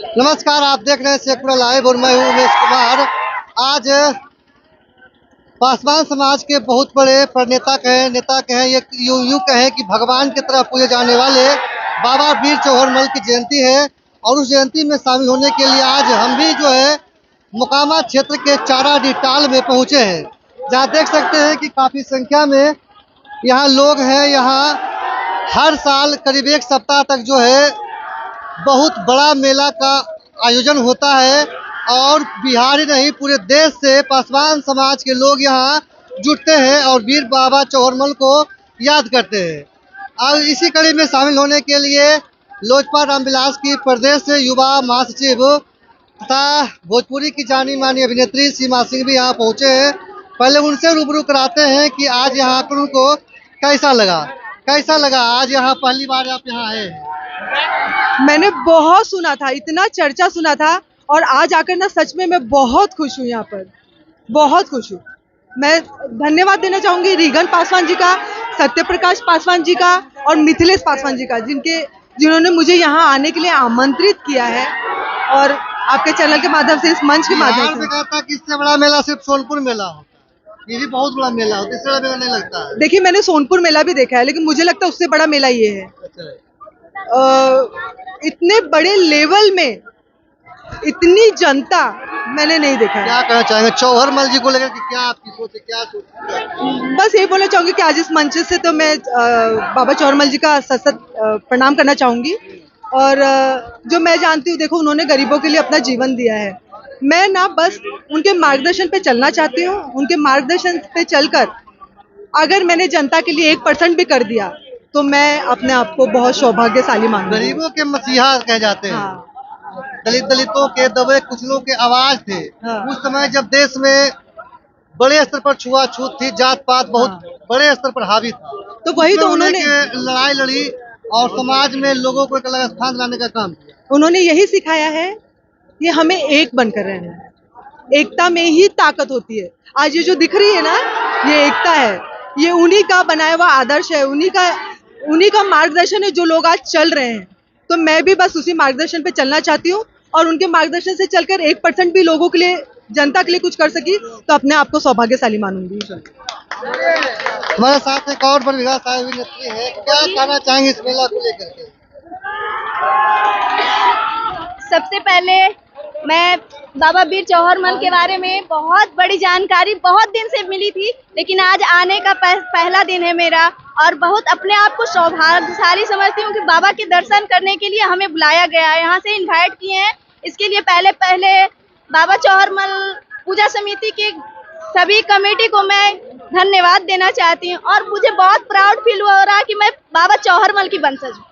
नमस्कार, आप देख रहे हैं शेखपुरा लाइव और मैं हूं उमेश कुमार। आज पासवान समाज के बहुत बड़े नेता कहें ये यूं कहें कि भगवान की तरह पूजे जाने वाले बाबा वीर चौहरमल की जयंती है और उस जयंती में शामिल होने के लिए आज हम भी जो है मोकामा क्षेत्र के चाराडीह टाल में पहुंचे हैं, जहां देख सकते हैं कि काफ़ी संख्या में यहाँ लोग हैं। यहाँ हर साल करीब एक सप्ताह तक जो है बहुत बड़ा मेला का आयोजन होता है और बिहार ही नहीं पूरे देश से पासवान समाज के लोग यहाँ जुटते हैं और वीर बाबा चौहरमल को याद करते हैं। और इसी कड़ी में शामिल होने के लिए लोजपा रामविलास की प्रदेश से युवा महासचिव तथा भोजपुरी की जानी मानी अभिनेत्री सीमा सिंह भी यहाँ पहुँचे हैं। पहले उनसे रूबरू कराते हैं कि आज यहाँ पर उनको कैसा लगा आज यहाँ पहली बार आप यहाँ आए हैं। मैंने बहुत सुना था, इतना चर्चा सुना था और आज आकर ना सच में मैं बहुत खुश हूँ। यहाँ पर बहुत खुश हूँ। मैं धन्यवाद देना चाहूँगी रीगन पासवान जी का, सत्यप्रकाश पासवान जी का और मिथिलेश पासवान जी का, जिन्होंने मुझे यहाँ आने के लिए आमंत्रित किया है और आपके चैनल के माध्यम से, इस मंच के माध्यम से। कहा था कि इससे बड़ा मेला सिर्फ सोनपुर मेला होता है, ये भी बहुत बड़ा मेला होता है, इससे बड़ा मेला नहीं लगता है। देखिए, मैंने सोनपुर मेला भी देखा है, लेकिन मुझे लगता है उससे बड़ा मेला ये है। इतने बड़े लेवल में इतनी जनता मैंने नहीं देखा है। क्या कहना चाहेंगे चौहरमल जी को लेकर कि क्या आपकी सोच है, क्या सोच है? बस यही बोलना चाहूंगी कि आज इस मंच से तो मैं बाबा चौहरमल जी का सत प्रणाम करना चाहूंगी। और जो मैं जानती हूँ, देखो, उन्होंने गरीबों के लिए अपना जीवन दिया है। मैं ना बस उनके मार्गदर्शन पे चलना चाहती हूँ। उनके मार्गदर्शन पे चलकर अगर मैंने जनता के लिए 1% भी कर दिया तो मैं अपने आप को बहुत सौभाग्यशाली मानूंगी। गरीबों के मसीहा कह जाते हैं। हाँ। दलितों के दबे कुचलों के आवाज थे। हाँ। उस समय जब देश में बड़े स्तर पर छुआछूत थी, जात पात बहुत बड़े स्तर पर हावी था, तो वही तो उन्होंने लड़ाई लड़ी और समाज में लोगों को एक अलग स्थान लाने का काम किया। उन्होंने यही सिखाया है कि हमें एक बनकर रहना है। एकता में ही ताकत होती है। आज ये जो दिख रही है ना, ये एकता है। ये उन्हीं का बनाया हुआ आदर्श है, उन्हीं का मार्गदर्शन है जो लोग आज चल रहे हैं। तो मैं भी बस उसी मार्गदर्शन पे चलना चाहती हूँ और उनके मार्गदर्शन से चलकर 1% भी लोगों के लिए, जनता के लिए कुछ कर सकी तो अपने आप को सौभाग्यशाली मानूंगी। हमारे साथ एक और प्रतिभाशाली अभिनेत्री है, क्या कहना चाहेंगे इस मेला को लेकर के? सबसे पहले मैं बाबा वीर चौहरमल के बारे में बहुत बड़ी जानकारी बहुत दिन से मिली थी, लेकिन आज आने का पहला दिन है मेरा और बहुत अपने आप को सौभाग्यशाली समझती हूँ कि बाबा के दर्शन करने के लिए हमें बुलाया गया है, यहाँ से इनवाइट किए हैं। इसके लिए पहले बाबा चौहरमल पूजा समिति के सभी कमेटी को मैं धन्यवाद देना चाहती हूँ और मुझे बहुत प्राउड फील हो रहा है कि मैं बाबा चौहरमल की वंशज हूँ।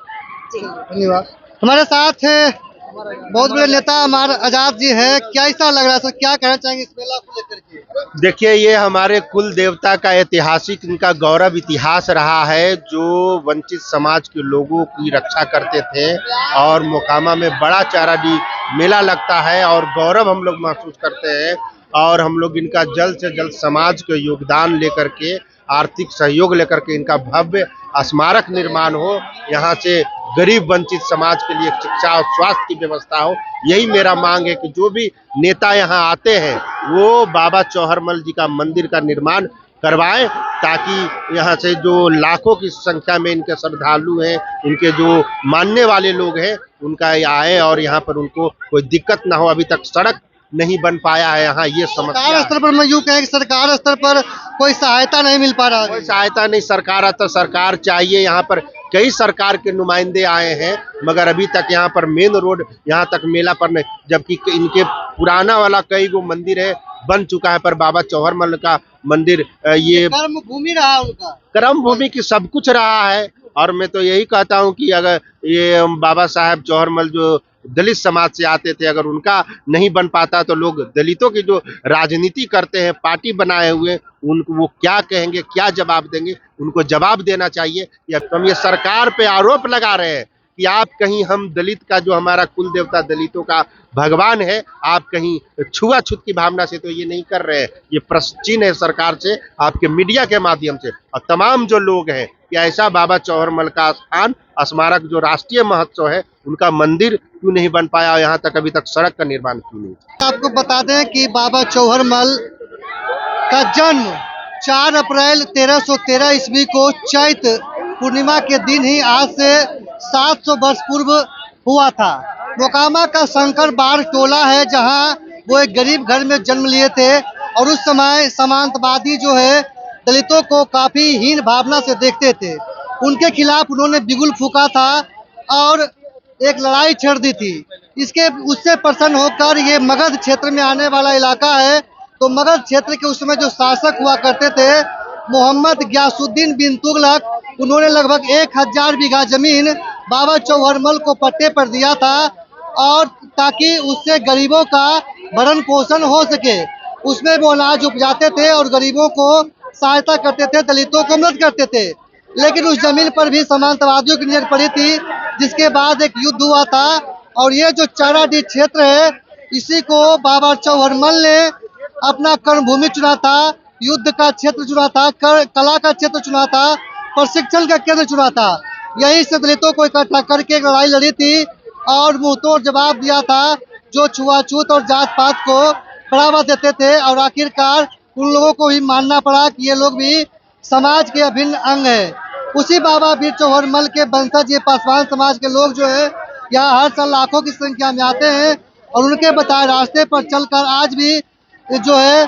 धन्यवाद। हमारे साथ बहुत बड़े नेता हमारे आजाद जी है, कैसा लग रहा है सर, क्या कहना चाहेंगे इस मेला को लेकर के? देखिए, ये हमारे कुल देवता का ऐतिहासिक, इनका गौरव इतिहास रहा है, जो वंचित समाज के लोगों की रक्षा करते थे और मोकामा में बड़ा चाराडीह मेला लगता है और गौरव हम लोग महसूस करते हैं। और हम लोग इनका जल्द से जल्द समाज के योगदान लेकर के, आर्थिक सहयोग लेकर के इनका भव्य स्मारक निर्माण हो, यहाँ से गरीब वंचित समाज के लिए शिक्षा और स्वास्थ्य की व्यवस्था हो। यही मेरा मांग है कि जो भी नेता यहाँ आते हैं वो बाबा चौहरमल जी का मंदिर का निर्माण करवाएं, ताकि यहाँ से जो लाखों की संख्या में इनके श्रद्धालु हैं, इनके जो मानने वाले लोग हैं, उनका आए और यहाँ पर उनको कोई दिक्कत ना हो। अभी तक सड़क नहीं बन पाया है यहाँ, ये समस्या स्तर पर मैं यूँ कहें कि सरकार स्तर पर कोई सहायता नहीं मिल पा रहा। कोई सहायता नहीं, सरकार चाहिए। यहाँ पर कई सरकार के नुमाइंदे आए हैं मगर अभी तक यहाँ पर मेन रोड यहाँ तक मेला पर नहीं, जबकि इनके पुराना वाला कई गो मंदिर है बन चुका है, पर बाबा चौहरमल का मंदिर ये कर्म भूमि रहा, उनका कर्म भूमि की सब कुछ रहा है। और मैं तो यही कहता हूँ कि अगर ये बाबा साहब चौहरमल जो दलित समाज से आते थे, अगर उनका नहीं बन पाता तो लोग दलितों की जो राजनीति करते हैं, पार्टी बनाए हुए, उनको वो क्या कहेंगे, क्या जवाब देंगे? उनको जवाब देना चाहिए। या हम ये सरकार पे आरोप लगा रहे हैं कि आप कहीं, हम दलित का, जो हमारा कुल देवता दलितों का भगवान है, आप कहीं छुआछूत की भावना से तो ये नहीं कर रहे हैं। ये प्रश्न चिन्ह है सरकार से, आपके मीडिया के माध्यम से और तमाम जो लोग हैं कि ऐसा बाबा चौहरमल का स्थान स्मारक जो राष्ट्रीय महत्व है उनका मंदिर क्यों नहीं बन पाया और यहाँ तक अभी तक सड़क का निर्माण क्यों नहीं। आपको बता दें कि बाबा चौहरमल का जन्म 4 अप्रैल 1313 ईस्वी को चैत पूर्णिमा के दिन ही आज से 700 वर्ष पूर्व हुआ था। मोकामा का शंकर बार टोला है जहां वो एक गरीब घर में जन्म लिए थे और उस समय सामंतवादी जो है दलितों को काफी हीन भावना से देखते थे। उनके खिलाफ उन्होंने बिगुल फूका था और एक लड़ाई छेड़ दी थी। उससे प्रसन्न होकर ये मगध क्षेत्र में आने वाला इलाका है। तो मगध क्षेत्र के उस समय जो शासक हुआ करते थे मोहम्मद गयासुद्दीन बिन तुगलक, उन्होंने लगभग 1000 बीघा जमीन बाबा चौहरमल को पट्टे पर दिया था और ताकि उससे गरीबों का भरण पोषण हो सके। उसमें वो अनाज उपजाते थे और गरीबों को सहायता करते थे, दलितों को मदद करते थे। लेकिन उस जमीन पर भी सामंतवादियों की नजर पड़ी थी, जिसके बाद एक युद्ध हुआ था और ये जो चाराडीह क्षेत्र है इसी को बाबा चौहरमल ने अपना कर्मभूमि चुना था, युद्ध का क्षेत्र चुना था, कला का क्षेत्र चुना था, प्रशिक्षण का केंद्र चुना था। यही से दलितों को इकट्ठा करके एक लड़ाई लड़ी थी और मुंहतोड़ जवाब दिया था जो छुआछूत और जात पात को बढ़ावा देते थे और आखिरकार उन लोगों को भी मानना पड़ा कि ये लोग भी समाज के अभिन्न अंग है। उसी बाबा वीर चौहरमल के वंशज ये पासवान समाज के लोग जो है यहाँ हर साल लाखों की संख्या में आते हैं और उनके बताए रास्ते पर चलकर आज भी जो है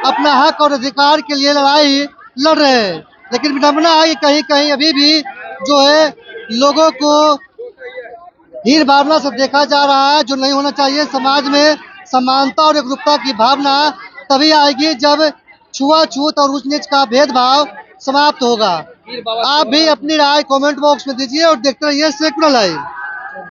अपना हक और अधिकार के लिए लड़ाई लड़ रहे हैं। लेकिन विडंबना है कि कहीं कहीं अभी भी जो है लोगों को हीन भावना से देखा जा रहा है, जो नहीं होना चाहिए। समाज में समानता और एकरूपता की भावना तभी आएगी जब छुआछूत और ऊंच नीच का भेदभाव समाप्त होगा। आप भी अपनी राय कमेंट बॉक्स में दीजिए और देखते रहिए सेकुलर लाइव।